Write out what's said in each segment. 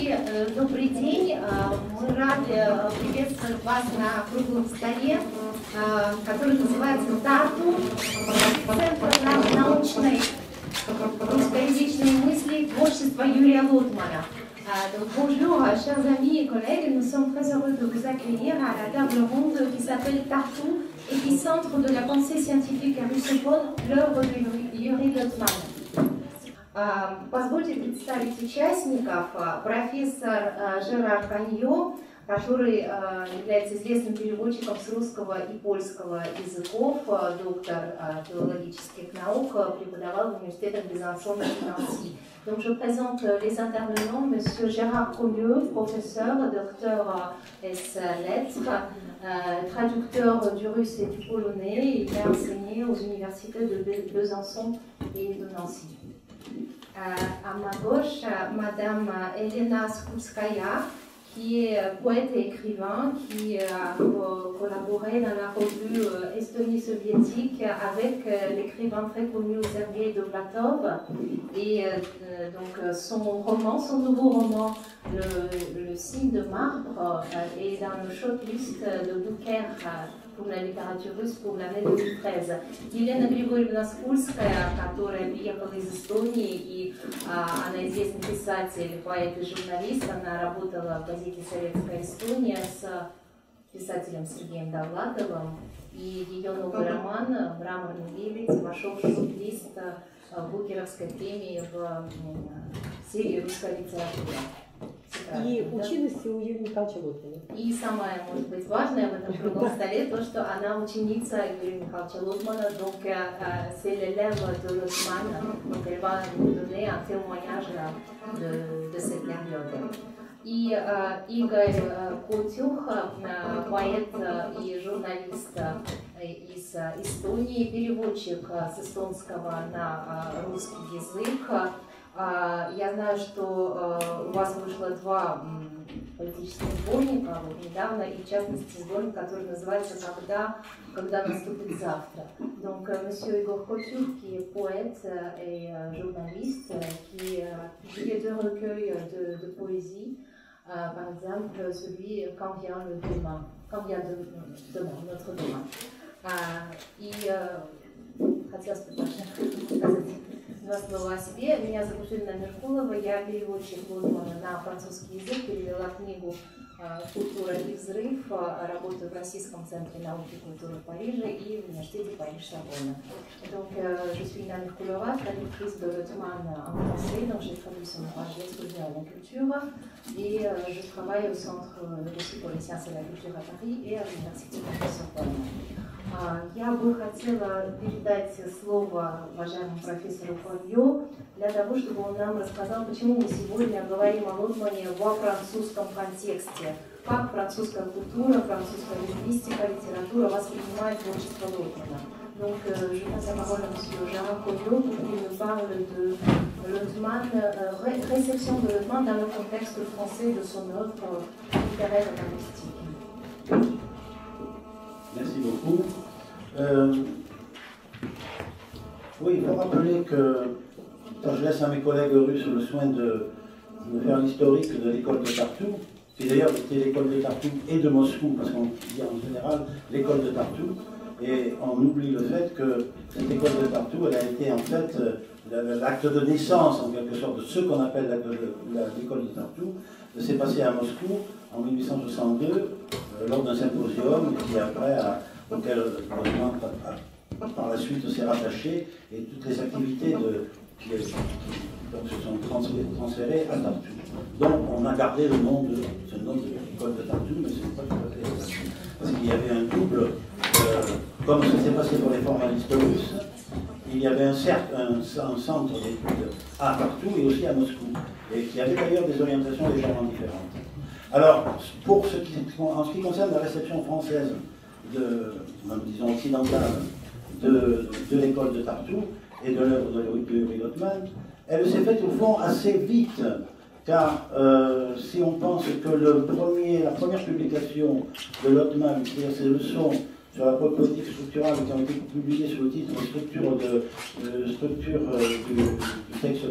Добрый день. Мы рады приветствовать вас на круглом столе, который называется ТАРТУ, Центр научной русскоязычной мысли, творчества Юрия Лотмана. Donc, bonjour, chers amis et collègues, nous sommes très heureux de vous accueillir à la table ronde qui s'appelle Tartu, épicentre de la pensée scientifique russоphone, l'œuvre de Юрий Лотман. Позвольте представить участников. Профессор Жерар Каньо, который является известным переводчиком с русского и польского языков, доктор филологических наук, преподавал в университете Безансон и Нанси. Donc je présente les intervenants, M. Gérard Connieu, professeur, docteur S. Lettres, traducteur du russe et du polonais. Il a enseigné aux universités de Besançon et de Nancy. À ma gauche, Madame Elena Skutskaya, qui est poète et écrivain, qui a collaboré dans la revue Estonie soviétique avec l'écrivain très connu Sergei Dovlatov. Et donc son nouveau roman, Le Signe de marbre, est dans le shortlist de Booker pour la littérature russe pour l'année 2013. Елена Григорьевна Скульская, которая приехала из Эстонии, и она известный писатель, поэт и журналист, она работала в газете «Советская Эстония» с писателем Сергеем Довлатовым, и ее новый роман «Мраморный лебедь» вошел в шорт-лист Букеровской премии в серии «Русская литература». И училась у Юрия Михайловича Лотмана. И самое, может быть, важное в этом круглом столе, то, что она ученица Юрия Михайловича Лотмана, donc c'est l'élève de Lotman, donc elle va nous donner un témoignage de cette période. И Игорь Котюх, поэт и журналист из Эстонии, переводчик с эстонского на русский язык. Я знаю, что у вас вышло 2 политических сборника недавно, и в частности сборник, который называется «Когда наступит завтра». Donc, Monsieur Igor Kotyuk, qui est poète et journaliste, qui a publié 2 recueils de poésie, par exemple celui «Quand vient le demain», «Quand vient demain», notre demain. И хотелось бы сказать 2 слова о себе. Меня зовут Ирина Меркулова, я переводчик Лотмана на французский язык, перевела книгу «Культура и взрыв», работаю в Российском центре науки и культуры в Париже и в университете Париж-Сорбонne. Donc, je suis Irina Merkulova, traductrice de Lotman en français, donc j'ai traduit son ouvrage L'explosion à la culture, et je travaille au Centre de Russie pour les sciences et la culture à Paris et à l'université Париж-Сорбонne. Я бы хотела передать слово уважаемому профессору Конью для того, чтобы он нам рассказал, почему мы сегодня говорим о Лотмане во французском контексте, как французская культура, французская лингвистика, литература воспринимает творчество Лотмана. Donc, je passe la parole à M. Gérard Connieu pour qu'il nous parle de Lotman, réception de Lotman dans le contexte français de son œuvre littéraire et linguistique. Merci beaucoup. Oui, il faut rappeler que quand je laisse à mes collègues russes le soin de faire l'historique de l'école de Tartu, qui d'ailleurs était l'école de Tartu et de Moscou, parce qu'on dit en général l'école de Tartu, et on oublie le fait que cette école de Tartu, elle a été en fait l'acte de naissance, en quelque sorte, de ce qu'on appelle l'école de Tartu, s'est passé à Moscou en 1862, lors d'un symposium, qui après, auquel par la suite s'est rattaché, et toutes les activités qui se sont transférées à Tartu. Donc on a gardé ce nom de l'école de Tartu, mais ce n'est pas tout à fait ça. Parce qu'il y avait un double, comme ça s'est passé pour les formalistes russes, il y avait un centre d'études à Tartu et aussi à Moscou, et qui avait d'ailleurs des orientations légèrement différentes. Alors, en ce qui concerne la réception française, disons occidentale, de l'école de Tartu et de l'œuvre de Yury Lotman, elle s'est faite au fond assez vite, car si on pense que la première publication de Lotman, c'est-à-dire ses leçons sur la politique structurale qui ont été publiées sous le titre Structure du texte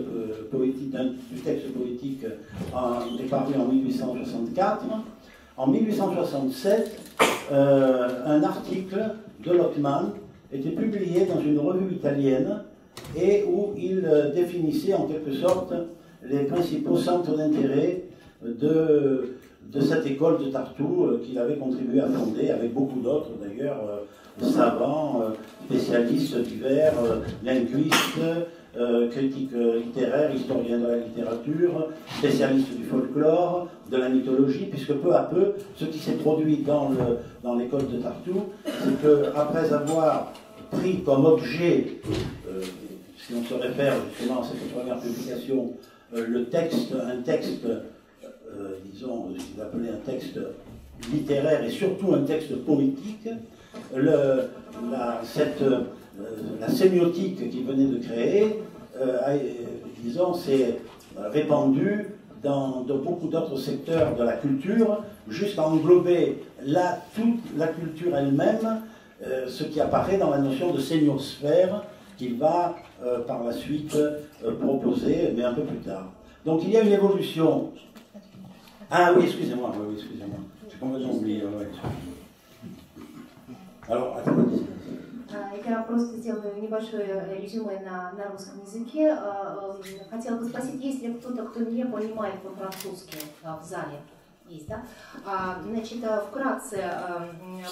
poétique, est paru en 1864. En 1867, un article de Lotman était publié dans une revue italienne et où il définissait en quelque sorte les principaux centres d'intérêt de cette école de Tartu qu'il avait contribué à fonder, avec beaucoup d'autres d'ailleurs, savants, spécialistes divers, linguistes, critiques littéraires, historiens de la littérature, spécialistes du folklore, de la mythologie, puisque peu à peu, ce qui s'est produit dans l'école de Tartu, c'est qu'après avoir pris comme objet, si on se réfère justement à cette première publication, un texte, disons, ce qu'il appelait un texte littéraire et surtout un texte poétique, la sémiotique qu'il venait de créer, disons, s'est répandue dans beaucoup d'autres secteurs de la culture, jusqu'à englober toute la culture elle-même, ce qui apparaît dans la notion de sémiosphère qu'il va par la suite proposer, mais un peu plus tard. Donc il y a une évolution. Ah oui, excusez-moi, j'ai complètement oublié. Alors, attendez. Я просто сделаю небольшое резюме на русском языке. Хотела бы спросить, есть ли кто-то, кто не понимает по-французски в зале? Есть, да? Значит, вкратце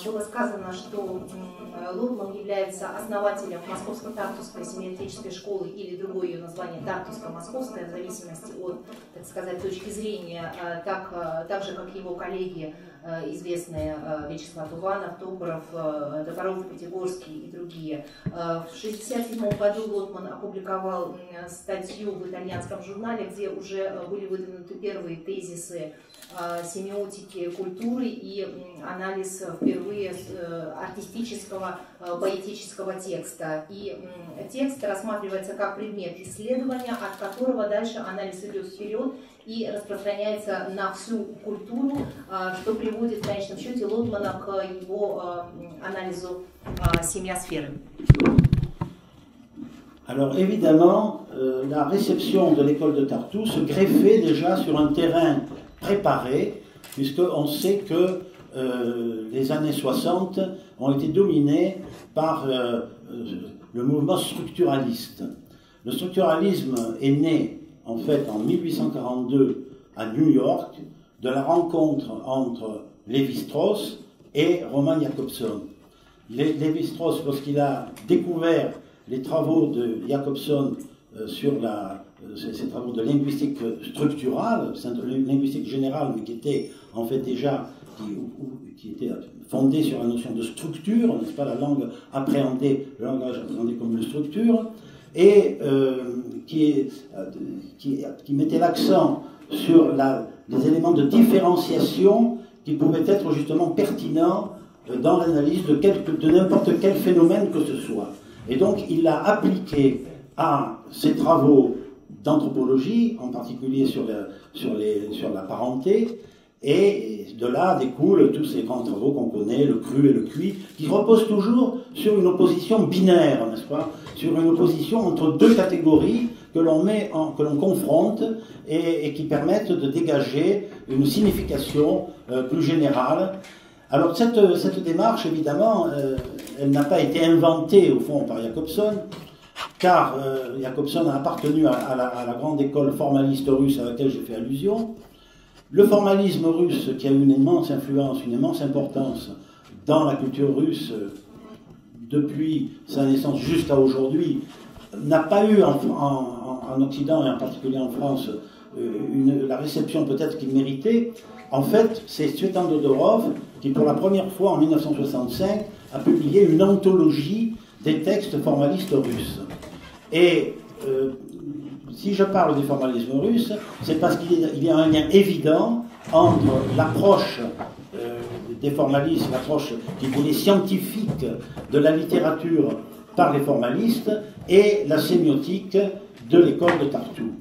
было сказано, что Лотман является основателем Московско-Тартусской семиотической школы или другое ее название Тартусско-Московская, в зависимости от, так сказать, точки зрения, так же, как его коллеги, известные Вячеслав Иванов, Токарев, Токарев, Пятигорский и другие. В 1967 году Лотман опубликовал статью в итальянском журнале, где уже были выдвинуты первые тезисы семиотики культуры и анализ впервые артистического поэтического текста. И текст рассматривается как предмет исследования, от которого дальше анализ идет вперед и распространяется на всю культуру, что приводит в конечном счете Лотмана к его анализу семиосферы. Alors évidemment, la réception de l'école de Tartu se greffait déjà sur un terrain préparé, puisqu'on sait que les années 60 ont été dominées par le mouvement structuraliste. Le structuralisme est né en fait en 1842 à New York de la rencontre entre Lévi-Strauss et Roman Jakobson. Lévi-Strauss, lorsqu'il a découvert les travaux de Jakobson sur ces travaux de linguistique structurale, linguistique générale, mais qui était en fait déjà qui était fondée sur la notion de structure, n'est-ce pas, la langue appréhendée, le langage appréhendé comme une structure, et qui mettait l'accent sur les éléments de différenciation qui pouvaient être justement pertinents dans l'analyse de n'importe quel phénomène que ce soit. Et donc il l'a appliqué à ses travaux d'anthropologie, en particulier sur la parenté, et de là découlent tous ces grands travaux qu'on connaît, le cru et le cuit, qui reposent toujours sur une opposition binaire, n'est-ce pas, sur une opposition entre deux catégories que l'on confronte et qui permettent de dégager une signification plus générale. Alors cette démarche, évidemment, elle n'a pas été inventée au fond par Jakobson, car Jakobson a appartenu à la grande école formaliste russe à laquelle j'ai fait allusion. Le formalisme russe, qui a une immense influence, une immense importance dans la culture russe depuis sa naissance jusqu'à aujourd'hui, n'a pas eu en Occident et en particulier en France la réception peut-être qu'il méritait. En fait, c'est Tsvetan Todorov qui, pour la première fois en 1965, a publié une anthologie des textes formalistes russes. Et si je parle du formalisme russe, c'est parce qu'il y a un lien évident entre l'approche des formalistes, l'approche qui est scientifique de la littérature par les formalistes, et la sémiotique de l'école de Tartu.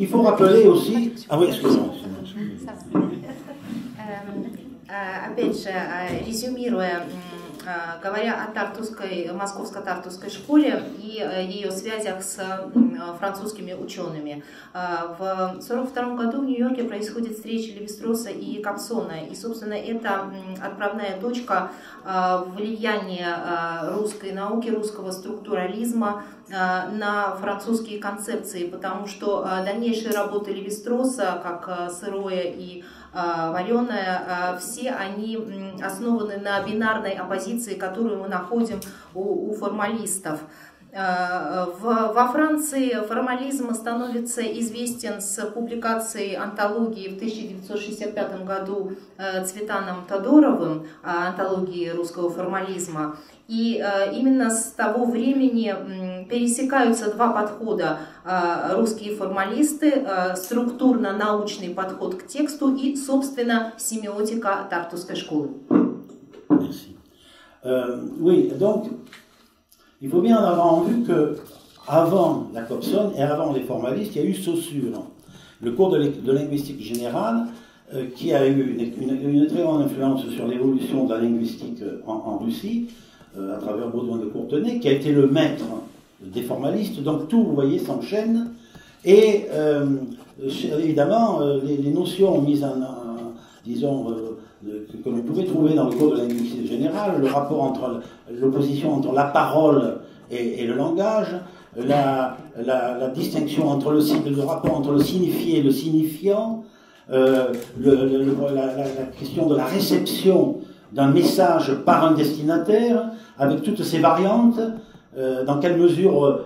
Il faut rappeler aussi... Ah oui, excusez-moi. Опять же, резюмируя говоря о московско-тартусской школе и ее связях с французскими учеными. В 1942 году в Нью-Йорке происходит встреча Леви-Стросса и Кобзона, и, собственно, это отправная точка влияния русской науки, русского структурализма на французские концепции, потому что дальнейшие работы Леви-Стросса, как «Сырое» и «Вареное», все они основаны на бинарной оппозиции, которую мы находим у формалистов. Во Франции формализм становится известен с публикацией антологии в 1965 году Цветаном Тодоровым, антологии русского формализма. И именно с того времени пересекаются два подхода: русские формалисты, структурно-научный подход к тексту и, собственно, семиотика тартусской школы. Oui, donc, il faut bien en avoir vu qu'avant la Kobson et avant les formalistes, il y a eu Saussure, le cours de linguistique générale, qui a eu une très grande influence sur l'évolution de la linguistique en Russie, à travers Baudouin de Courtenay, qui a été le maître des formalistes. Donc tout, vous voyez, s'enchaîne. Et évidemment, les notions mises disons, que l'on pouvait trouver dans le cours de la linguistique générale, le rapport entre l'opposition entre la parole et le langage, la distinction entre le rapport entre le signifié et le signifiant, la question de la réception d'un message par un destinataire, avec toutes ces variantes, dans quelle mesure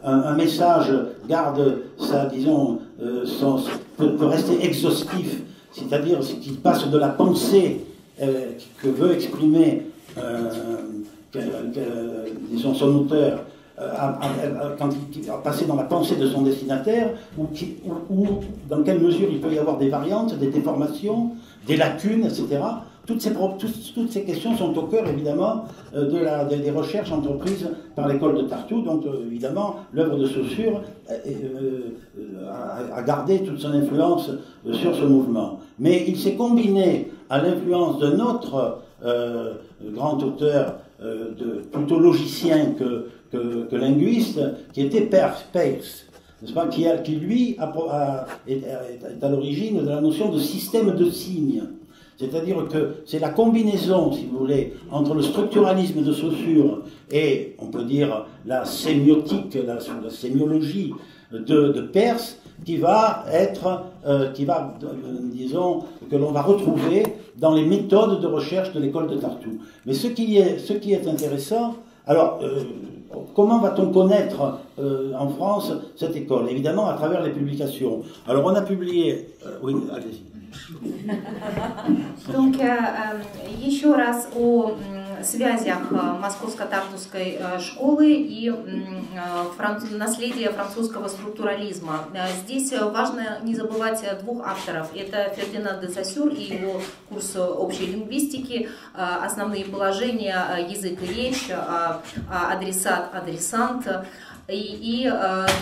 un message garde sa, disons, peut rester exhaustif, c'est-à-dire qu'il passe de la pensée que veut exprimer disons, son auteur, quand il va passer dans la pensée de son destinataire, ou dans quelle mesure il peut y avoir des variantes, des déformations, des lacunes, etc. Toutes ces questions sont au cœur, évidemment, des recherches entreprises par l'école de Tartu. Donc, évidemment, l'œuvre de Saussure a gardé toute son influence sur ce mouvement. Mais il s'est combiné à l'influence d'un autre grand auteur, plutôt logicien que linguiste, qui était Peirce, n'est-ce pas, qui lui est à l'origine de la notion de système de signes. C'est-à-dire que c'est la combinaison, si vous voulez, entre le structuralisme de Saussure et, on peut dire, la sémiotique, la sémiologie de Peirce, qui va, disons, que l'on va retrouver dans les méthodes de recherche de l'école de Tartu. Mais ce qui est intéressant, alors, comment va-t-on connaître en France cette école? Évidemment, à travers les publications. Alors, on a publié... oui, allez-y. Donc, еще раз о связях Московско-Тартусской школы и наследия французского структурализма. Здесь важно не забывать двух авторов. Это Фердинанд де Сосюр и его курс общей лингвистики, основные положения, язык и речь, адресат, адресант. И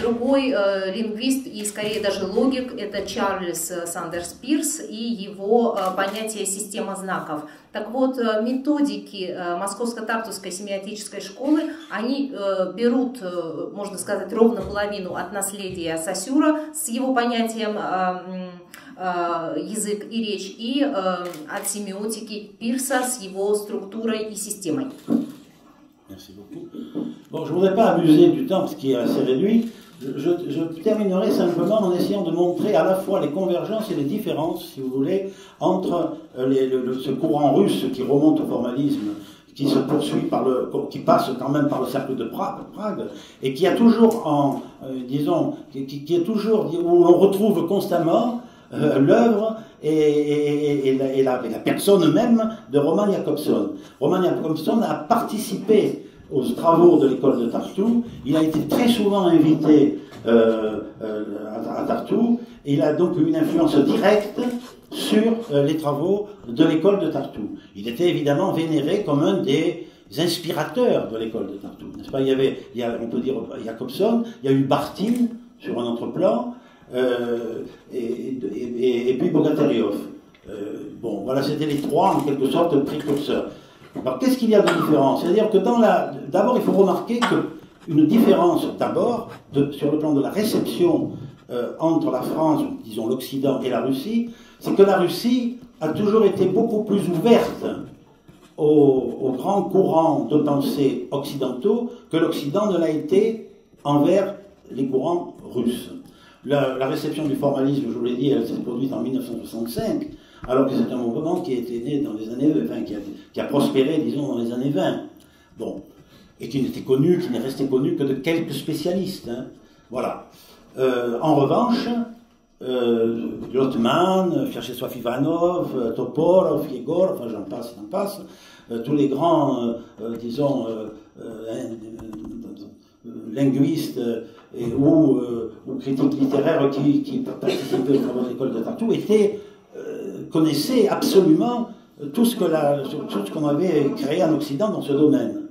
другой лингвист и скорее даже логик — это Чарльз Сандерс Пирс и его понятие «система знаков». Так вот, методики Московско-Тартусской семиотической школы, они берут, можно сказать, ровно половину от наследия Сосюра с его понятием язык и речь, и от семиотики Пирса с его структурой и системой. Merci beaucoup. Bon, je ne voudrais pas abuser du temps parce qu'il est assez réduit. Je terminerai simplement en essayant de montrer à la fois les convergences et les différences, si vous voulez, entre ce courant russe qui remonte au formalisme, qui se poursuit qui passe quand même par le cercle de Prague, et qui a toujours, disons, qui est toujours, où l'on retrouve constamment l'œuvre et la personne même de Roman Jakobson. Roman Jakobson a participé aux travaux de l'école de Tartu. Il a été très souvent invité à Tartu. Il a donc eu une influence directe sur les travaux de l'école de Tartu. Il était évidemment vénéré comme un des inspirateurs de l'école de Tartu. N'est-ce pas? On peut dire Jakobson, il y a eu Bartin sur un autre plan, et puis Bogateriov. Bon, voilà, c'était les trois en quelque sorte précurseurs. Alors qu'est-ce qu'il y a de différent? C'est-à-dire que d'abord il faut remarquer qu'une différence d'abord sur le plan de la réception entre la France, disons l'Occident et la Russie, c'est que la Russie a toujours été beaucoup plus ouverte aux grands courants de pensée occidentaux que l'Occident ne l'a été envers les courants russes. La réception du formalisme, je vous l'ai dit, elle s'est produite en 1965, alors que c'est un mouvement qui était né dans les années 20, qui a prospéré, disons, dans les années 20. Bon. Et qui n'était connu, qui n'est resté connu que de quelques spécialistes. Hein. Voilà. En revanche, Lotman, Vyacheslav Ivanov, Toporov, Yegor, enfin j'en passe, tous les grands, disons, linguistes ou critiques littéraires qui participaient aux travaux de l'école de Tartu connaissaient absolument tout ce qu'on avait créé en Occident dans ce domaine.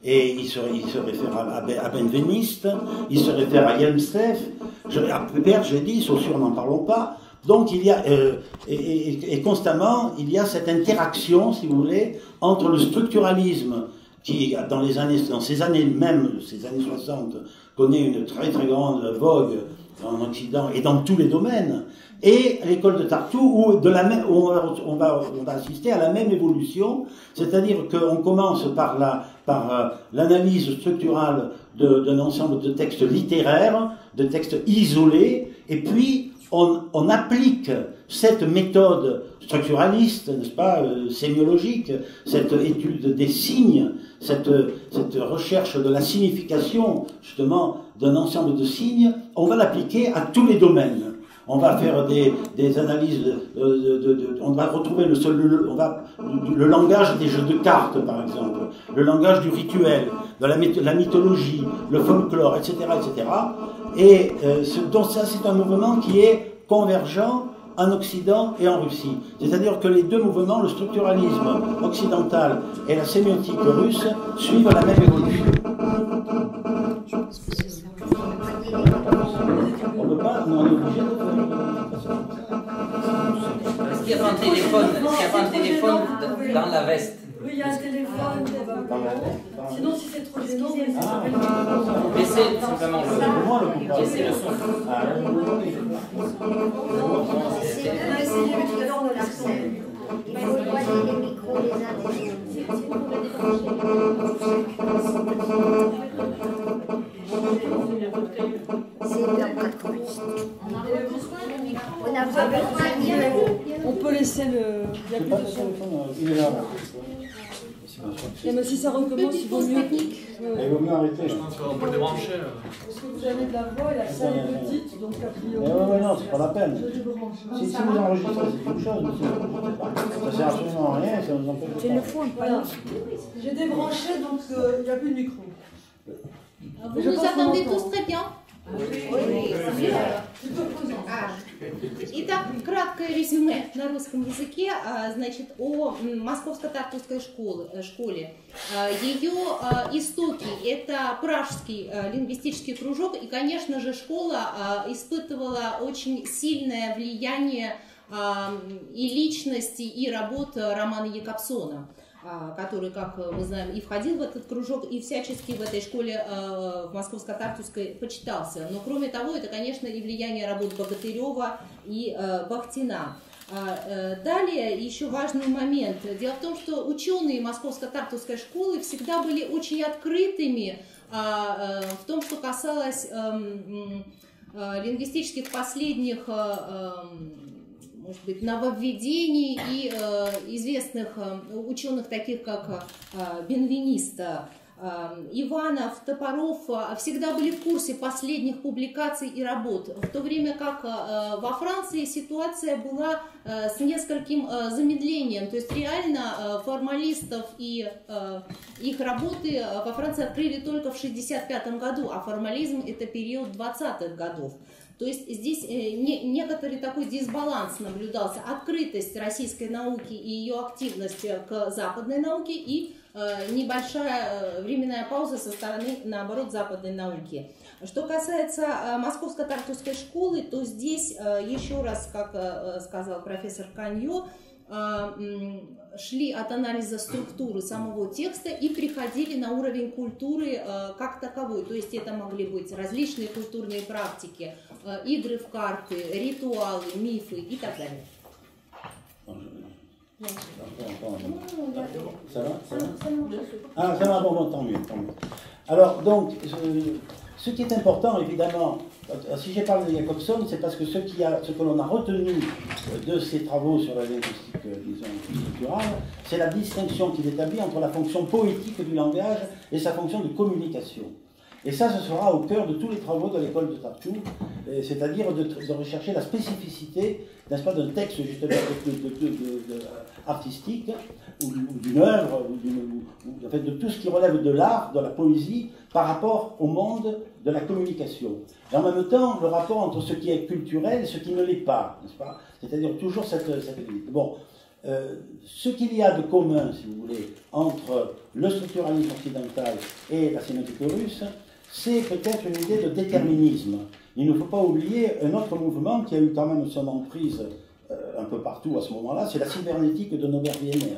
Et il se réfère à Benveniste, il se réfère à Yelmsev, à Pépère, j'ai dit, Saussure, n'en parlons pas. Donc il y a, et constamment, il y a cette interaction, si vous voulez, entre le structuralisme qui, dans ces années même, ces années 60, connaît une très très grande vogue en Occident et dans tous les domaines, et l'école de Tartu où on va assister à la même évolution, c'est-à-dire qu'on commence par l'analyse structurale d'un ensemble de textes littéraires, de textes isolés, et puis on applique cette méthode structuraliste, n'est-ce pas, sémiologique, cette étude des signes, cette recherche de la signification, justement, d'un ensemble de signes, on va l'appliquer à tous les domaines. On va faire des analyses, on va retrouver le langage des jeux de cartes, par exemple, le langage du rituel, de la mythologie, le folklore, etc., etc. Et donc ça, c'est un mouvement qui est convergent en Occident et en Russie. C'est-à-dire que les deux mouvements, le structuralisme occidental et la sémiotique russe, suivent la même évolution. On ne peut pas, on est obligé de faire. Est-ce qu'il y a un téléphone? Est-ce qu'il y a pas un téléphone dans la veste? Oui, il y a un téléphone. Sinon, si c'est trop gênant, Baissez simplement le baissez le son. Il faut éloigner les micros les uns des On n'a pas besoin. On peut laisser le. Il n'y a plus de son. Il est là. Mais si ça recommence, il vaut mieux. Il vaut mieux arrêter. Je pense qu'on peut le débrancher. Parce que vous avez de la voix et la salle est petite, donc a priori. Non, c'est pas la peine. Si vous enregistrez, c'est quelque chose, mais ça sert absolument à rien, ça nous empêche de parler. Le fond, voilà. J'ai débranché, donc il n'y a plus de micro. Vous nous attendez tous très bien. Итак, краткое резюме на русском языке, значит, о Московско-Тартусской школе. Ее истоки – это пражский лингвистический кружок, и, конечно же, школа испытывала очень сильное влияние и личности, и работ Романа Якобсона, который, как мы знаем, и входил в этот кружок, и всячески в этой школе в Московско-Тартусской почитался. Но кроме того, это, конечно, и влияние работ Богатырева и Бахтина. Далее еще важный момент. Дело в том, что ученые Московско-Тартусской школы всегда были очень открытыми в том, что касалось лингвистических последних, может быть, нововведений и известных ученых, таких как Бенвениста, Иванов, Топоров, всегда были в курсе последних публикаций и работ, в то время как во Франции ситуация была с нескольким замедлением, то есть реально формалистов и их работы во Франции открыли только в 1965 году, а формализм – это период 20-х годов. То есть здесь некоторый такой дисбаланс наблюдался, открытость российской науки и ее активность к западной науке и небольшая временная пауза со стороны, наоборот, западной науки. Что касается Московско-Тартусской школы, то здесь еще раз, как сказал профессор Каньо, шли от анализа структуры самого текста и приходили на уровень культуры как таковой. То есть это могли быть различные культурные практики, игры в карты, ритуалы, мифы и так далее. Ça va? Ah, ça va, bon, tant mieux, tant mieux. Alors, donc, ce qui est important, évidemment, si j'ai parlé de Jacobson, c'est parce que ce que l'on a retenu de ses travaux sur la linguistique, disons, structurale, c'est la distinction qu'il établit entre la fonction poétique du langage et sa fonction de communication. Et ça, ce sera au cœur de tous les travaux de l'école de Tartu, c'est-à-dire de rechercher la spécificité, n'est-ce pas, d'un texte justement artistique, ou d'une œuvre, ou en fait, de tout ce qui relève de l'art, de la poésie, par rapport au monde de la communication. Et en même temps, le rapport entre ce qui est culturel et ce qui ne l'est pas, n'est-ce pas? C'est-à-dire toujours cette limite. Bon, ce qu'il y a de commun, si vous voulez, entre le structuralisme occidental et la sémiotique russe, c'est peut-être une idée de déterminisme. Il ne faut pas oublier un autre mouvement qui a eu quand même son emprise un peu partout à ce moment-là, c'est la cybernétique de Norbert Wiener,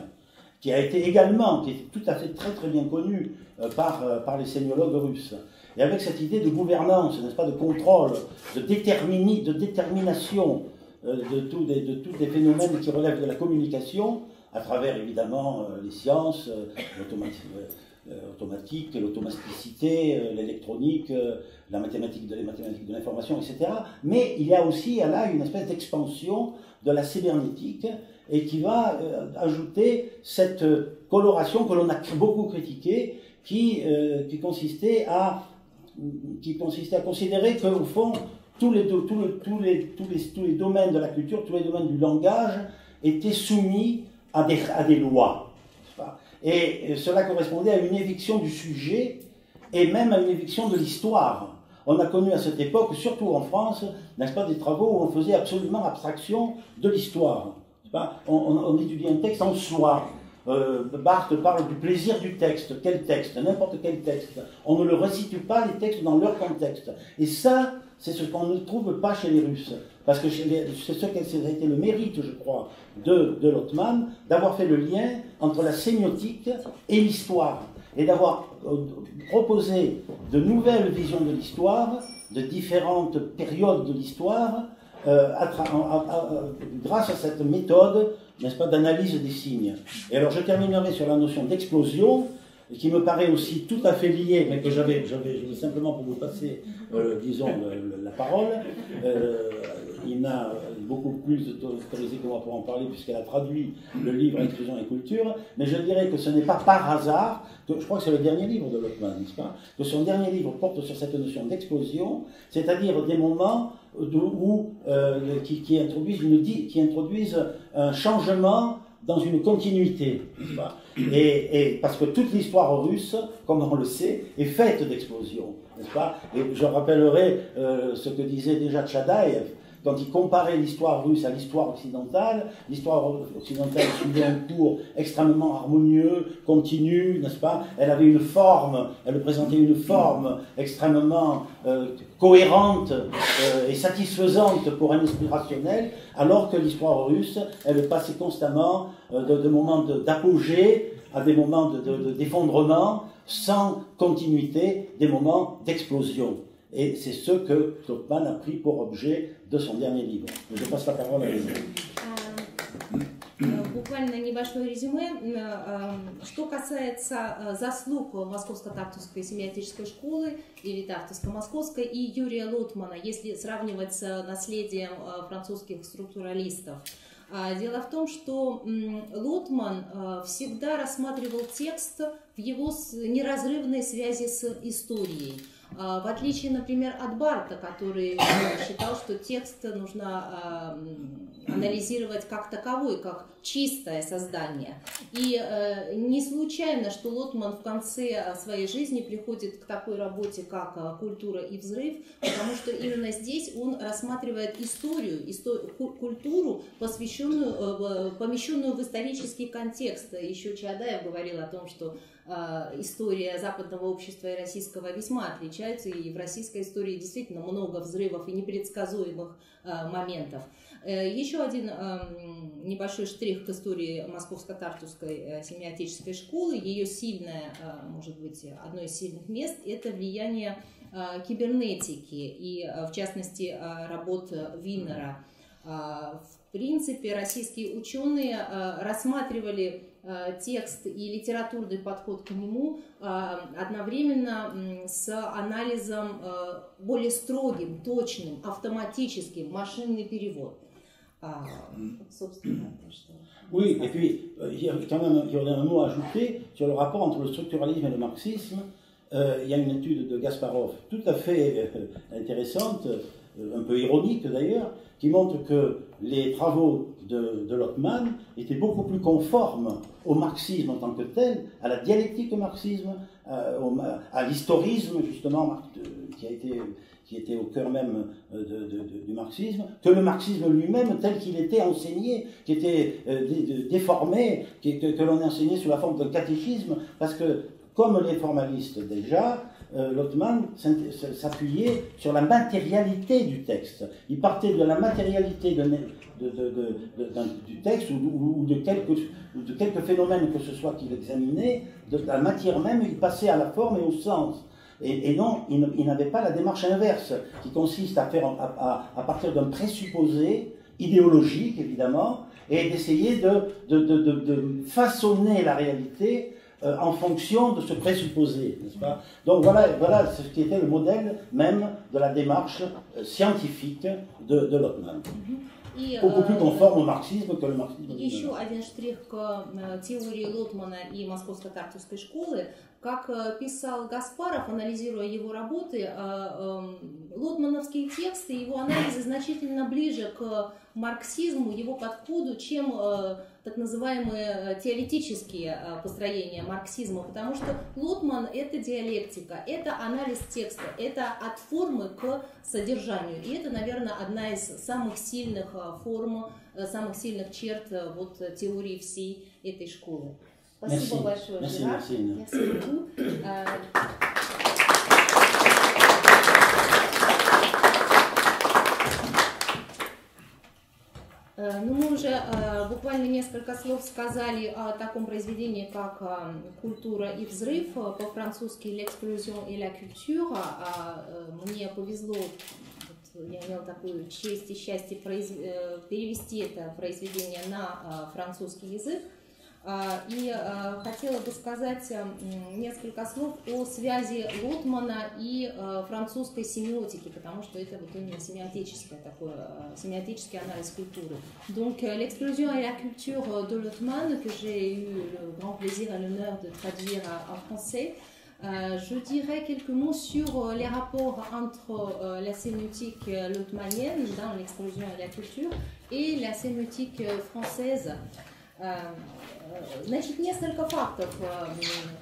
qui a été également, qui est tout à fait très bien connu par les sémiologues russes. Et avec cette idée de gouvernance, n'est-ce pas, de contrôle, de détermination de tous les phénomènes qui relèvent de la communication, à travers évidemment les sciences, l'automatique, l'automaticité, l'électronique, les mathématiques de l'information, etc. Mais il y a aussi là une espèce d'expansion de la cybernétique et qui va ajouter cette coloration que l'on a beaucoup critiquée, qui consistait à considérer qu'au fond, tous les domaines de la culture, tous les domaines du langage étaient soumis à des lois. Et cela correspondait à une éviction du sujet et même à une éviction de l'histoire. On a connu à cette époque, surtout en France, n'est-ce pas, des travaux où on faisait absolument abstraction de l'histoire. On étudie un texte en soi. Barthes parle du plaisir du texte. Quel texte? N'importe quel texte. On ne le resitue pas, les textes, dans leur contexte. Et ça, c'est ce qu'on ne trouve pas chez les Russes. Parce que c'est ce qui a été le mérite, je crois, de Lotman, d'avoir fait le lien entre la sémiotique et l'histoire. Et d'avoir proposé de nouvelles visions de l'histoire, de différentes périodes de l'histoire, grâce à cette méthode, n'est-ce pas, d'analyse des signes. Et alors je terminerai sur la notion d'explosion, qui me paraît aussi tout à fait liée, mais que je vais simplement pour vous passer, disons, la parole. Ina beaucoup plus autorisée que moi pour en parler, puisqu'elle a traduit le livre Exclusion et culture, mais je dirais que ce n'est pas par hasard, que, je crois que c'est le dernier livre de Lotman, n'est-ce pas, que son dernier livre porte sur cette notion d'explosion, c'est-à-dire des moments qui introduisent un changement dans une continuité, n'est-ce pas, et parce que toute l'histoire russe, comme on le sait, est faite d'explosions, n'est-ce pas, et je rappellerai ce que disait déjà Tchadaïev, quand il comparait l'histoire russe à l'histoire occidentale suivait un cours extrêmement harmonieux, continu, n'est-ce pas? Elle avait une forme, elle présentait une forme extrêmement cohérente et satisfaisante pour un esprit rationnel, alors que l'histoire russe, elle passait constamment de moments d'apogée à des moments d'effondrement, sans continuité, des moments d'explosion. Et c'est ce que Lotman a pris pour objet de son dernier livre. Je passe la parole à vous. Буквально небольшое резюме. Что касается заслуг Московско-Тартусской семиотической школы или Тартуско-Московской и Юрия Лотмана, если сравнивать с наследием французских структуралистов. Дело в том, что Лотман всегда рассматривал текст в его неразрывной связи с историей. В отличие, например, от Барта, который считал, что текст нужно анализировать как таковой, как чистое создание. И не случайно, что Лотман в конце своей жизни приходит к такой работе, как «Культура и взрыв», потому что именно здесь он рассматривает историю, культуру, помещенную в исторический контекст. Еще Чаадаев говорил о том, что история западного общества и российского весьма отличаются, и в российской истории действительно много взрывов и непредсказуемых моментов. Еще один небольшой штрих к истории Московско-Тартусской семиотеческой школы, ее сильное, может быть, одно из сильных мест, это влияние кибернетики и, в частности, работ Винера. В принципе, российские ученые рассматривали текст и литературный подход к нему одновременно с анализом более строгим, точным, автоматическим, машинный перевод. Собственно, oui, et puis il y a un mot à ajouter sur le rapport entre le structuralisme et le marxisme. Il y a une étude de Gasparov tout à fait intéressante, un peu ironique d'ailleurs, qui montre que les travaux de Lotman étaient beaucoup plus conformes au marxisme en tant que tel, à la dialectique du marxisme, à l'historisme justement qui était au cœur même du marxisme, que le marxisme lui-même tel qu'il était enseigné, qui était déformé, que l'on enseignait sous la forme d'un catéchisme, parce que comme les formalistes déjà, Lotman s'appuyait sur la matérialité du texte. Il partait de la matérialité du texte ou de quelques phénomènes que ce soit qu'il examinait, de la matière même, il passait à la forme et au sens. Et non, il n'avait pas la démarche inverse, qui consiste à faire à partir d'un présupposé idéologique, évidemment, et d'essayer de façonner la réalité en fonction de ce présupposé, n'est-ce pas? Donc voilà ce qui était le modèle même de la démarche scientifique de Lotman. Beaucoup plus conforme au marxisme que le marxisme. Еще один штрих к теории Лотмана и Московско-Тартусской школы. Как писал Гаспаров, анализируя его работы, лотмановские тексты, его анализы значительно ближе к марксизму, его подходу, чем так называемые теоретические построения марксизма, потому что Лотман — это диалектика, это анализ текста, это от формы к содержанию. И это, наверное, одна из самых сильных форм, самых сильных черт вот, теории всей этой школы. Спасибо большое, Жерар. Merci. Ну, мы уже буквально несколько слов сказали о таком произведении, как «Культура и взрыв», по-французски «L'explosion et la culture». Мне повезло, я имела такую честь и счастье перевести это произведение на французский язык. И хотела бы сказать несколько слов о связи Лотмана и французской семиотики, потому что это вот именно семиотический анализ культуры. Donc, «L'explosion et la culture» de Lotman, que j'ai eu le grand plaisir et l'honneur de traduire en français. Je dirais quelques mots sur les rapports entre la sémiotique lotmanienne dans «L'explosion et la culture» et la sémiotique française. Значит, несколько фактов.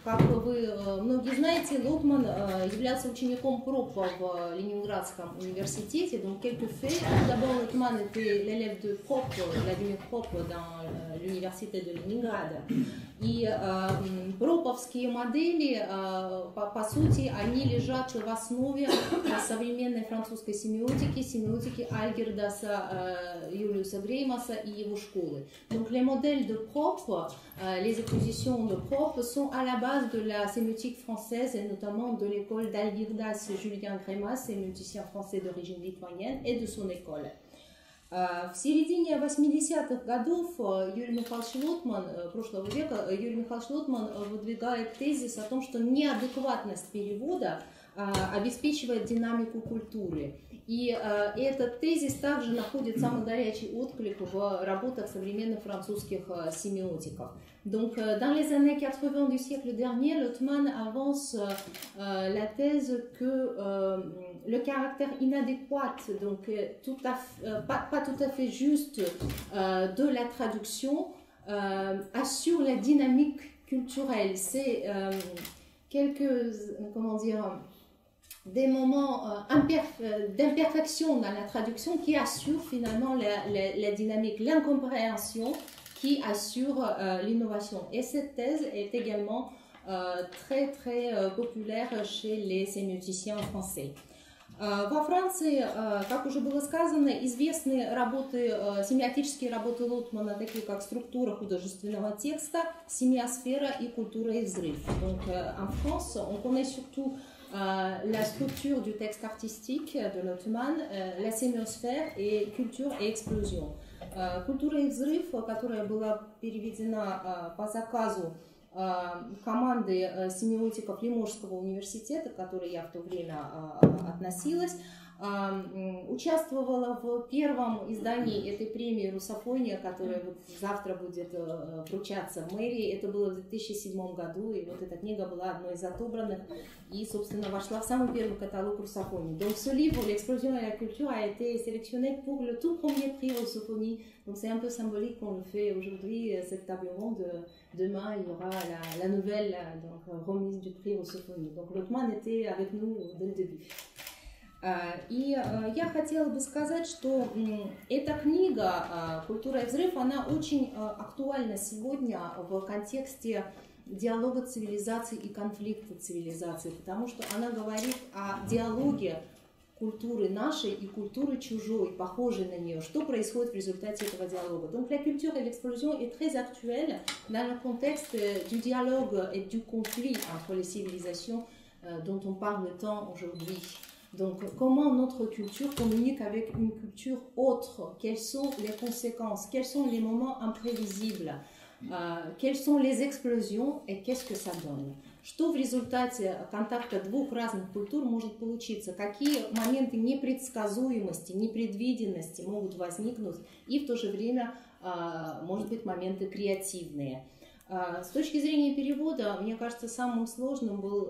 Как вы многие знаете, Лотман являлся учеником Пропа в Ленинградском университете. Donc, quelques faits. D'abord, Lotman était l'élève de Prop, Vladimir Prop, dans l'université de Leningrad. И проповские модели, по сути, они лежат в основе современной французской семиотики Альгердаса, Юлиуса Греймаса и его школы. Donc, les modèles de Prop, les expositions de Prop sont à la base de la sémiotique française et notamment de l'école d'Algirdas Julien Greimas, sémioticien français d'origine lituanienne, et de son école. В середине 80-х годов Юрий Михайлович Лотман, прошлого века, Юрий Михайлович Лотман выдвигает тезис о том, что неадекватность перевода обеспечивает динамику культуры. И этот тезис также находит самый горячий отклик в работах современных французских sémiotikов. Donc, dans les années 80 du siècle dernier, Lotman avance la thèse que le caractère inadéquat, donc pas tout à fait juste de la traduction, assure la dynamique culturelle. C'est des moments d'imperfection dans la traduction qui assurent finalement la dynamique, l'incompréhension qui assure l'innovation. Et cette thèse est également très très популярен chez les sémioticiens français. Во Франции, как уже было сказано, известны работы, семиотические работы Лотмана, такие как «Структура художественного текста», «Семиосфера» и «Культура и взрыв». Donc, en France, on connaît surtout la structure du texte artistique de Lotman, la sémiosphère et culture et explosion. «Культура и взрыв», которая была переведена по заказу команды семиотиков Лиможского университета, к которой я в то время относилась, участвовала в первом издании этой премии «Русофония», которая вот завтра будет вручаться в мэрии. Это было в 2007 году, и вот эта книга была одной из отобранных и, собственно, вошла в самый первый каталог «Русофонии». Donc, ce livre, «L'explosion et la culture», a été sélectionné pour le tout premier prix Rusophonie. Donc, c'est un peu symbolique qu'on le fait aujourd'hui, cette table ronde. Demain, il y aura la nouvelle remise du prix Rusophonie. Donc, Lotman était avec nous dès le début. И я хотела бы сказать, что эта книга «Культура и взрыв», она очень актуальна сегодня в контексте диалога цивилизаций и конфликта цивилизаций, потому что она говорит о диалоге культуры нашей и культуры чужой, похожей на нее, что происходит в результате этого диалога. Donc la culture et l'explosion est très actuelle dans le contexte du dialogue et du conflit entre les civilisations dont on parle tant aujourd'hui. Donc, comment notre culture communique avec une culture autre? Quelles sont les conséquences? Quels sont les moments imprévisibles? Quelles sont les explosions et qu'est-ce que ça donne? Что в результате контакта двух разных культур может получиться? Какие моменты непредсказуемости, непредвиденности могут возникнуть? И в то же время, может быть, моменты креативные. С точки зрения перевода, мне кажется, самым сложным был,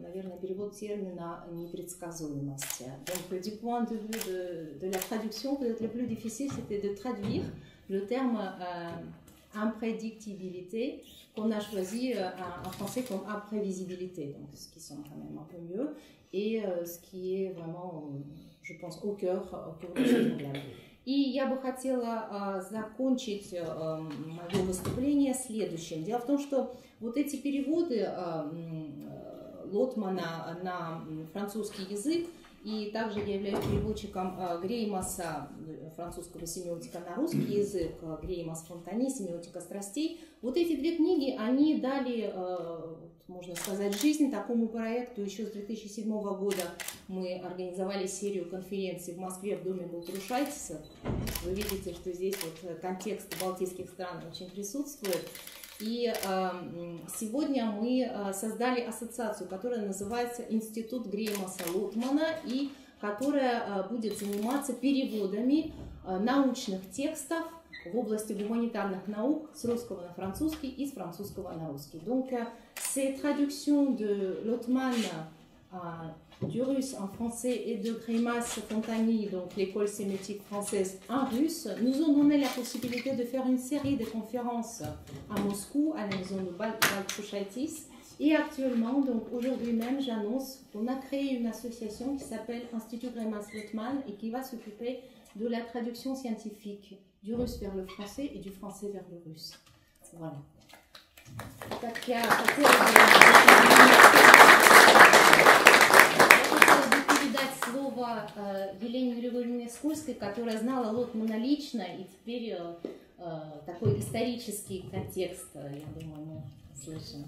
наверное, перевод термина «непредсказуемость». Donc, du point de vue de la traduction, peut-être le plus difficile, c'était de traduire le terme imprédictibilité qu'on a choisi en français comme imprévisibilité, donc ce qui sonne quand même un peu mieux, et ce qui est vraiment, je pense, au cœur de ce problème. И я бы хотела закончить мое выступление следующим. Дело в том, что вот эти переводы Лотмана на французский язык, и также я являюсь переводчиком Греймаса, французского семиотика, на русский язык, Греймас Фонтани, семиотика страстей. Вот эти две книги, они дали, можно сказать, жизнь такому проекту. Еще с 2007 года мы организовали серию конференций в Москве в доме Балтрушайтиса. Вы видите, что здесь вот контекст балтийских стран очень присутствует. И сегодня мы создали ассоциацию, которая называется «Институт Греймаса Лотмана», и которая будет заниматься переводами научных текстов в области гуманитарных наук с русского на французский и с французского на русский. Donc, ces traductions de Lotman du russe en français et de Greimas Fontani, donc l'école sémiotique française, en russe, nous ont donné la possibilité de faire une série de conférences à Moscou, à la maison de Baltrushaitis. Et actuellement, donc aujourd'hui même, j'annonce qu'on a créé une association qui s'appelle Institut Greimas Lotman et qui va s'occuper de la traduction scientifique du russe vers le français et du français vers le russe. Voilà. Так я хотела бы передать слово Елене Григорьевне Скульской, которая знала Лотмана лично, и теперь такой исторический контекст, я думаю, мы слышим.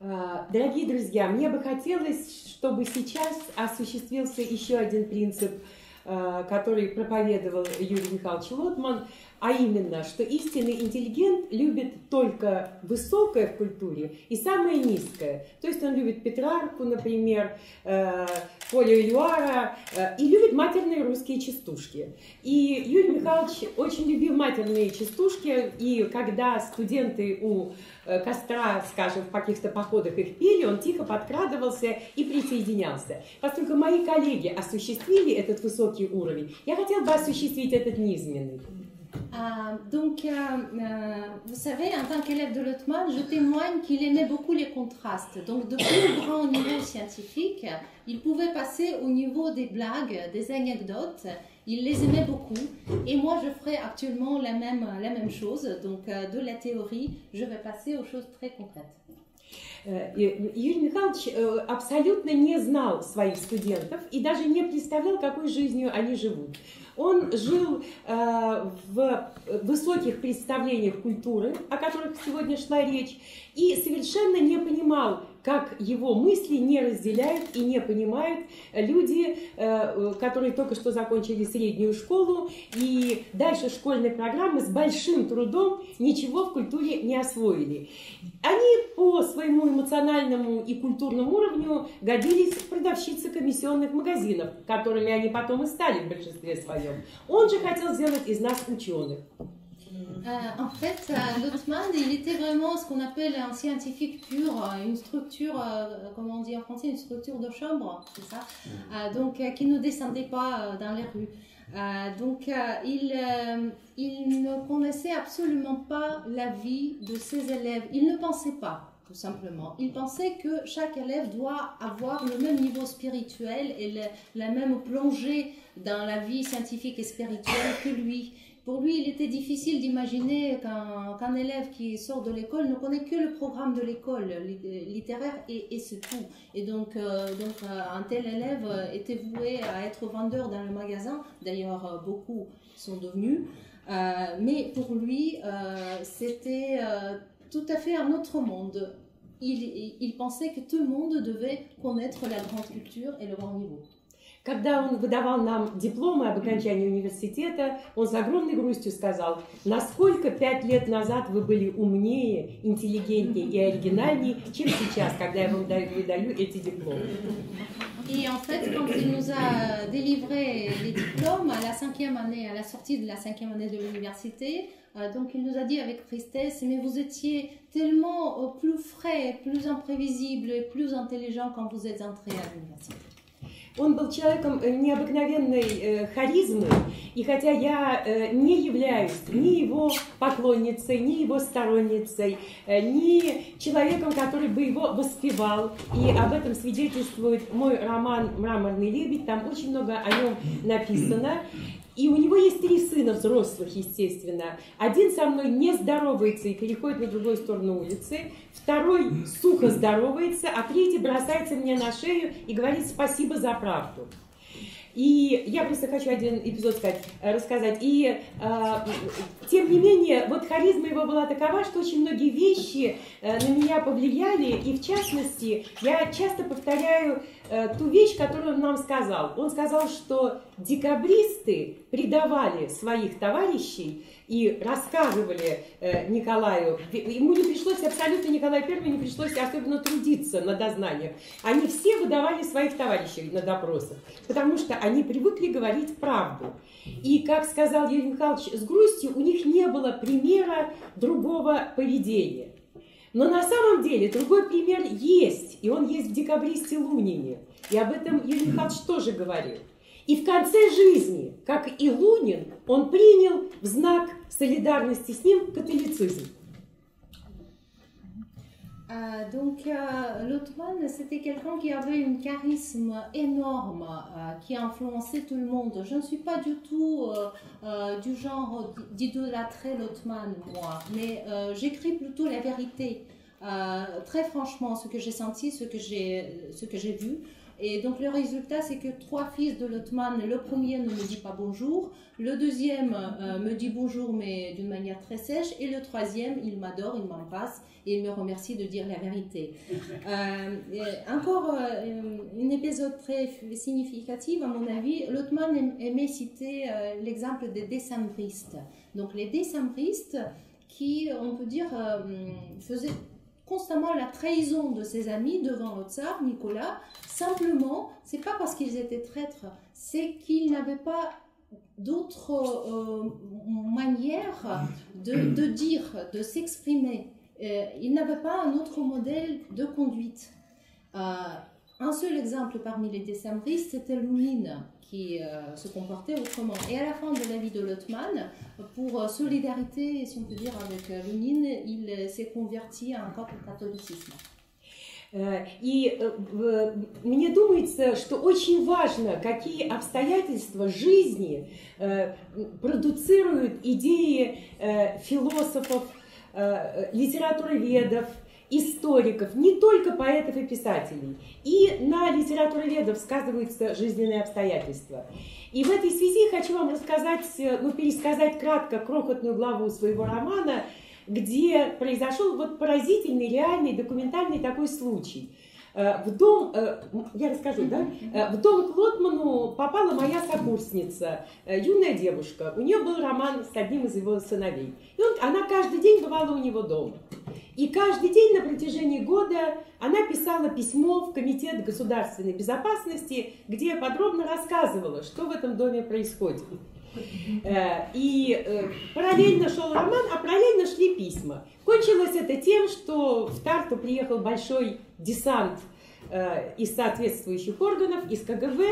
Дорогие друзья, мне бы хотелось, чтобы сейчас осуществился еще один принцип, который проповедовал Юрий Михайлович Лотман, а именно, что истинный интеллигент любит только высокое в культуре и самое низкое. То есть он любит Петрарку, например, Полю Элюара, и любит матерные русские частушки. И Юрий Михайлович очень любил матерные частушки, и когда студенты у костра, скажем, в каких-то походах их пели, он тихо подкрадывался и присоединялся. Поскольку мои коллеги осуществили этот высокий уровень, я хотела бы осуществить этот низменный. Donc, vous savez, en tant qu'élève de Lotman, je témoigne qu'il aimait beaucoup les contrastes. Donc, de plus grand niveau scientifique, il pouvait passer au niveau des blagues, des anecdotes. Il les aimait beaucoup. Et moi, je ferai actuellement la même chose. Donc, de la théorie, je vais passer aux choses très concrètes. Юрий Михайлович абсолютно не знал своих студентов и даже не представлял, какой жизнью они живут. Он жил в высоких представлениях культуры, о которых сегодня шла речь, и совершенно не понимал, как его мысли не разделяют и не понимают люди, которые только что закончили среднюю школу и дальше школьной программы с большим трудом ничего в культуре не освоили. Они по своему эмоциональному и культурному уровню годились продавщицы комиссионных магазинов, которыми они потом и стали в большинстве своем. Он же хотел сделать из нас ученых. En fait, Lothman, il était vraiment ce qu'on appelle un scientifique pur, une structure, comment on dit en français, une structure de chambre, c'est ça, donc qui ne descendait pas dans les rues. Il ne connaissait absolument pas la vie de ses élèves, il ne pensait pas, tout simplement. Il pensait que chaque élève doit avoir le même niveau spirituel et la même plongée dans la vie scientifique et spirituelle que lui. Pour lui, il était difficile d'imaginer qu'un élève qui sort de l'école ne connaît que le programme de l'école littéraire et c'est tout. Et donc un tel élève était voué à être vendeur dans le magasin. D'ailleurs, beaucoup sont devenus. Mais pour lui, c'était tout à fait un autre monde. Il pensait que tout le monde devait connaître la grande culture et le grand niveau. Когда он выдавал нам дипломы об окончании университета, он с огромной грустью сказал: насколько 5 лет назад вы были умнее, интеллигентнее и оригинальнее, чем сейчас, когда я вам выдаю эти дипломы. Et en fait, quand il nous a délivré les diplômes à la 5e année, à la sortie de la 5e année de l'université, donc il nous a dit avec tristesse: mais vous étiez tellement plus frais, plus imprévisible, plus intelligent quand vous êtes entré à l'université. Он был человеком необыкновенной харизмы, и хотя я не являюсь ни его поклонницей, ни его сторонницей, ни человеком, который бы его воспевал, и об этом свидетельствует мой роман «Мраморный лебедь», там очень много о нем написано. И у него есть 3 сына взрослых, естественно. Один со мной не здоровается и переходит на другую сторону улицы. Второй сухо здоровается, а третий бросается мне на шею и говорит спасибо за правду. И я просто хочу один эпизод рассказать. И тем не менее, вот харизма его была такова, что очень многие вещи на меня повлияли. И в частности, я часто повторяю ту вещь, которую он нам сказал. Он сказал, что декабристы предавали своих товарищей и рассказывали Николаю. Ему не пришлось, абсолютно Николаю I не пришлось особенно трудиться на дознаниях. Они все выдавали своих товарищей на допросах, потому что они привыкли говорить правду. И, как сказал Юрий Михайлович с грустью, у них не было примера другого поведения. Но на самом деле другой пример есть, и он есть в декабристе Лунине. И об этом Юрий Михайлович тоже говорил. И в конце жизни, как и Лунин, он принял в знак солидарности с ним католицизм. Donc, Lothman, c'était quelqu'un qui avait un charisme énorme, qui influençait tout le monde. Je ne suis pas du tout du genre d'idolâtrer Lothman, moi, mais j'écris plutôt la vérité. Très franchement, ce que j'ai senti, ce que j'ai vu. Et donc le résultat, c'est que 3 fils de Lothman, le premier ne me dit pas bonjour, le deuxième me dit bonjour mais d'une manière très sèche, et le troisième, il m'adore, il m'embrasse et il me remercie de dire la vérité. Encore un épisode très significatif à mon avis, Lothman aimait citer l'exemple des décembristes. Donc les décembristes qui, on peut dire, faisaient constamment la trahison de ses amis devant le tsar Nicolas. Simplement, c'est pas parce qu'ils étaient traîtres, c'est qu'ils n'avaient pas d'autre manière de dire, de s'exprimer. Ils n'avaient pas un autre modèle de conduite. Un seul exemple parmi les décembristes, c'était Lounine, qui se comportait autrement. Et à la fin de la vie de Lothman, pour solidarité, si on peut dire, avec Lounine, il s'est converti au catholicisme. И мне думается, что очень важно, какие обстоятельства жизни продуцируют идеи философов, литературоведов историков, не только поэтов и писателей. И на литературоведов сказываются жизненные обстоятельства. И в этой связи хочу вам рассказать, пересказать кратко крохотную главу своего романа, где произошел вот поразительный, реальный, документальный такой случай. В дом, я расскажу, да? В дом к Лотману попала моя сокурсница, юная девушка. У нее был роман с одним из его сыновей. И она каждый день бывала у него дома. И каждый день на протяжении года она писала письмо в Комитет государственной безопасности, где подробно рассказывала, что в этом доме происходит. И параллельно шел роман, а параллельно шли письма. Кончилось это тем, что в Тарту приехал большой десант из соответствующих органов, из КГБ,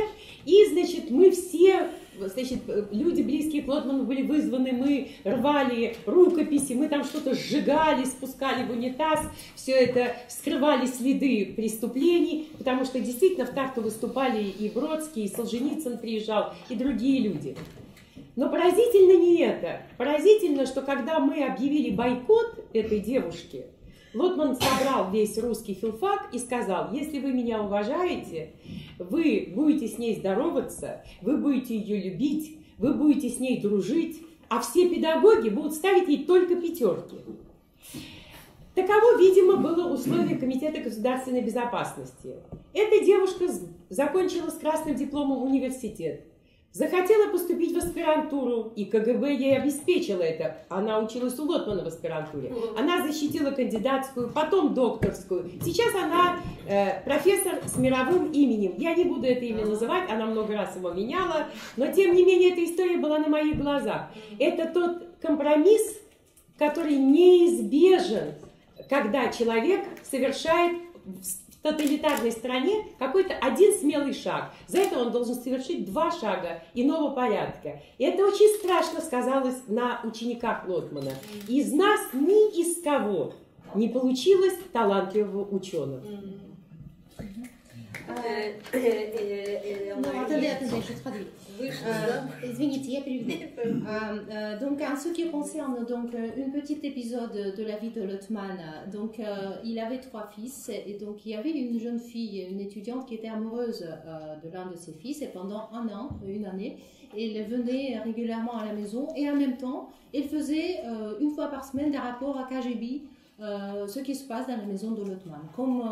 и, значит, мы все, значит, люди, близкие к Лотману, были вызваны, мы рвали рукописи, мы там что-то сжигали, спускали в унитаз, все это скрывали следы преступлений, потому что действительно в Тарту выступали и Бродский, и Солженицын приезжал, и другие люди. Но поразительно не это. Поразительно, что когда мы объявили бойкот этой девушке, Лотман собрал весь русский филфак и сказал: если вы меня уважаете, вы будете с ней здороваться, вы будете ее любить, вы будете с ней дружить, а все педагоги будут ставить ей только пятерки. Таково, видимо, было условие Комитета государственной безопасности. Эта девушка закончила с красным дипломом университет. Захотела поступить в аспирантуру, и КГБ ей обеспечила это. Она училась у Лотмана в аспирантуре. Она защитила кандидатскую, потом докторскую. Сейчас она профессор с мировым именем. Я не буду это имя называть, она много раз его меняла, но тем не менее эта история была на моих глазах. Это тот компромисс, который неизбежен, когда человек совершает в тоталитарной стране какой-то один смелый шаг. За это он должен совершить 2 шага иного порядка. И это очень страшно сказалось на учениках Лотмана. Из нас ни из кого не получилось талантливого ученого. Извините, я переведу. Donc, en ce qui concerne donc un petit épisode de la vie de Lotman, donc il avait 3 fils et donc il y avait une jeune fille, une étudiante qui était amoureuse de l'un de ses fils et pendant une année, elle venait régulièrement à la maison et en même temps, elle faisait une fois par semaine des rapports à KGB. Ce qui se passe dans la maison de Lotman. Comme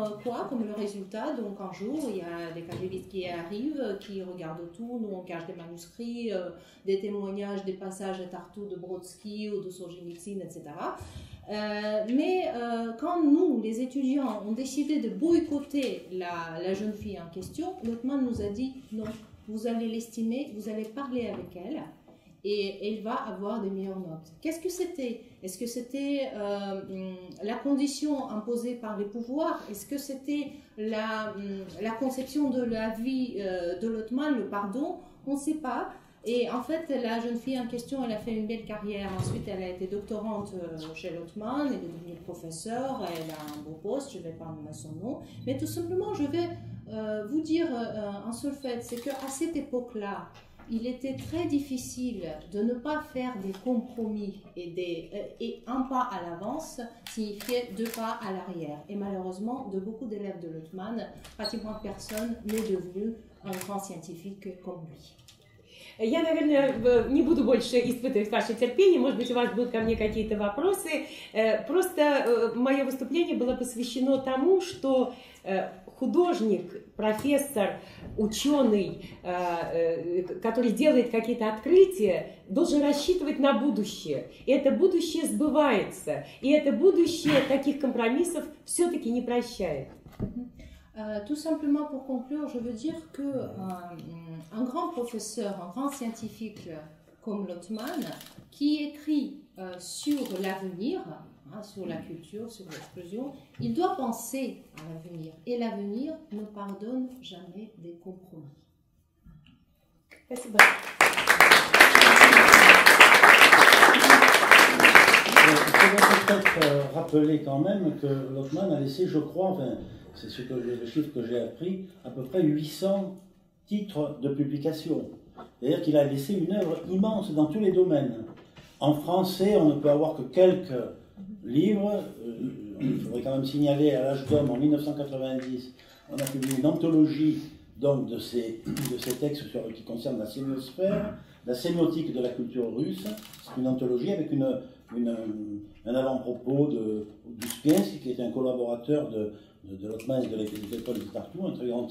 le résultat, donc un jour, il y a des KGBistes qui arrivent, qui regardent tout, nous on cache des manuscrits, des témoignages, des passages à Tartu de Brodsky ou de Solzhenitsyn, etc. Mais quand nous, les étudiants, ont décidé de boycotter la jeune fille en question, Lotman nous a dit non, vous allez l'estimer, vous allez parler avec elle. Et elle va avoir de meilleures notes. Qu'est-ce que c'était? Est-ce que c'était la condition imposée par les pouvoirs? Est-ce que c'était la conception de la vie de Lotman, le pardon? On ne sait pas. Et en fait, la jeune fille en question, elle a fait une belle carrière. Ensuite, elle a été doctorante chez Lotman, elle est devenue professeure, elle a un beau poste, je ne vais pas nommer son nom. Mais tout simplement, je vais vous dire un seul fait, c'est qu'à cette époque-là, il était très difficile de ne pas faire des compromis et un pas à l'avance signifiait 2 pas à l'arrière. Et malheureusement, de beaucoup d'élèves de Lotman, pratiquement personne n'est devenu un grand scientifique comme lui. Я, наверное, не буду больше испытывать ваше терпение, может быть, у вас будут ко мне какие-то вопросы. Просто мое выступление было посвящено тому, что художник, профессор, ученый, который делает какие-то открытия, должен рассчитывать на будущее. И это будущее сбывается. И это будущее таких компромиссов все-таки не прощает. Tout simplement pour conclure, je veux dire qu'un grand professeur, un grand scientifique comme Lotman, qui écrit sur l'avenir, sur la culture, sur l'explosion, il doit penser à l'avenir. Et l'avenir ne pardonne jamais des compromis. Спасибо. Il faudrait peut-être rappeler quand même que Lotman a laissé, je crois, enfin, c'est le chiffre que j'ai appris, à peu près 800 titres de publication. C'est-à-dire qu'il a laissé une œuvre immense dans tous les domaines. En français, on ne peut avoir que quelques livres. il faudrait quand même signaler à l'âge d'homme, en 1990, on a publié une anthologie donc, de ces textes qui concernent la sémiosphère, la sémiotique de la culture russe. C'est une anthologie avec un avant-propos d'Uspiensky, qui est un collaborateur de Lotman et de l'école de Tartu, un très grand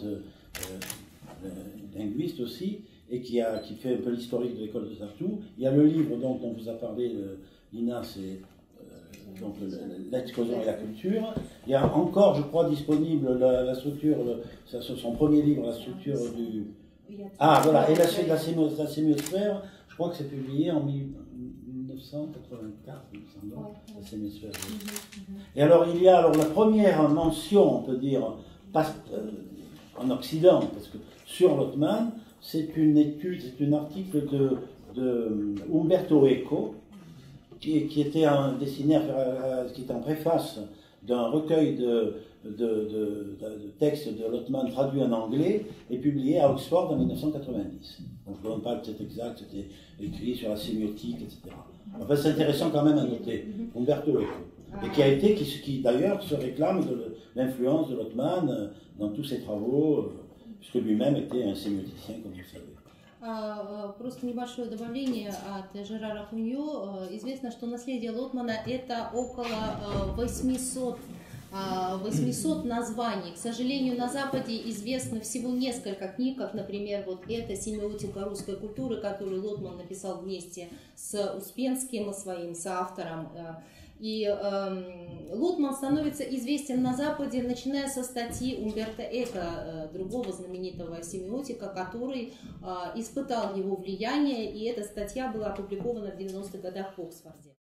linguiste aussi, et qui fait un peu l'historique de l'école de Tartu. Il y a le livre dont vous a parlé Lina, c'est donc l'explosion et la culture. Il y a encore, je crois, disponible la structure, son premier livre, la structure du... Ah, voilà, et la sémiosphère, je crois que c'est publié en 1984, il me semble, la sémiosphère. Et alors, il y a la première mention, on peut dire, en Occident, parce que sur Lotman, c'est une étude, c'est un article de Umberto Eco, qui était destiné qui était en préface d'un recueil de textes de Lotman traduits en anglais et publié à Oxford en 1990. Donc je ne donne pas le titre exact, c'était écrit sur la sémiotique, etc. Enfin, c'est intéressant quand même à noter, Umberto Eco, et qui d'ailleurs se réclame de l'influence de Lotman dans tous ses travaux, puisque lui-même était un sémioticien, comme vous le savez. Просто небольшое добавление от Жерара Хуньо. Известно, что наследие Лотмана это около 800 названий. К сожалению, на Западе известно всего несколько книг, как, например, вот эта «Семиотика русской культуры», которую Лотман написал вместе с Успенским, своим соавтором. И Лотман становится известен на Западе, начиная со статьи Умберто Эко, другого знаменитого семиотика, который испытал его влияние, и эта статья была опубликована в 90-х годах в Оксфорде.